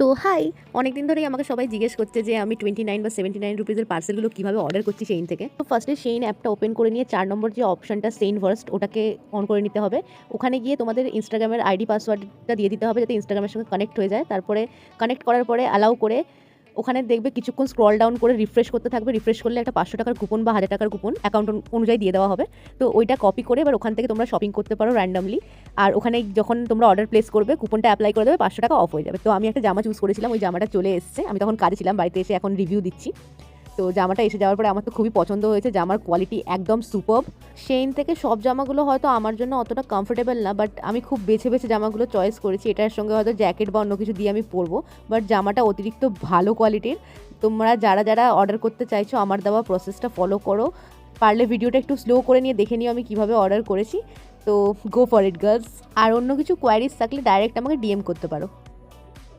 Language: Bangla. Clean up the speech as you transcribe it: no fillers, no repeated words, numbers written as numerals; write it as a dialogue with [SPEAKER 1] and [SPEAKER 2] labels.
[SPEAKER 1] তো হাই, অনেকদিন ধরেই আমাকে সবাই জিজ্ঞেস করছে যে আমি 29 বা 79 রুপিসের পার্সেলগুলো কীভাবে অর্ডার করছি সেইন থেকে। তো ফার্স্টে সেইন অ্যাপটা ওপেন করে নিয়ে 4 নম্বর যে অপশনটা সেইন ফার্স্ট ওটাকে অন করে নিতে হবে। ওখানে গিয়ে তোমাদের ইনস্টাগ্রামের আইডি পাসওয়ার্ডটা দিয়ে দিতে হবে যাতে ইনস্টাগ্রামের সঙ্গে কানেক্ট হয়ে যায়। তারপরে কানেক্ট করার পরে অ্যালাউ করে ওখানে দেখবে কিছুক্ষণ স্ক্রল ডাউন করে রিফ্রেশ করতে থাকবে। রিফ্রেশ করলে একটা 500 টাকার কুপন বা 1000 টাকার কুপন অ্যাকাউন্ট অনুযায়ী দিয়ে দেওয়া হবে। তো ওইটা কপি করে এবার ওখান থেকে তোমরা শপিং করতে পারো র্যান্ডমলি। আর ওখানে যখন তোমরা অর্ডার প্লেস করবে কুপনটা অ্যাপ্লাই করে দেবে, 500 টাকা অফ হয়ে যাবে। তো আমি একটা জামা চুজ করেছিলাম, ওই জামাটা চলে এসেছে। আমি তখন কাজে ছিলাম, বাড়িতে এসে এখন রিভিউ দিচ্ছি। তো জামাটা এসে যাওয়ার পরে আমার তো খুবই পছন্দ হয়েছে। জামার কোয়ালিটি একদম সুপারব। সেইন থেকে সব জামাগুলো হয়তো আমার জন্য অতটা কমফোর্টেবল না, বাট আমি খুব বেছে বেছে জামাগুলো চয়েস করেছি। এটার সঙ্গে হয়তো জ্যাকেট বা অন্য কিছু দিয়ে আমি পরবো, বাট জামাটা অতিরিক্ত ভালো কোয়ালিটির। তোমরা যারা যারা অর্ডার করতে চাইছো আমার দেওয়া প্রসেসটা ফলো করো। পারলে ভিডিওটা একটু স্লো করে নিয়ে দেখে নিও আমি কীভাবে অর্ডার করেছি। তো গো ফর ইট গার্লস। আর অন্য কিছু কোয়ারিজ থাকলে ডাইরেক্ট আমাকে ডিএম করতে পারো।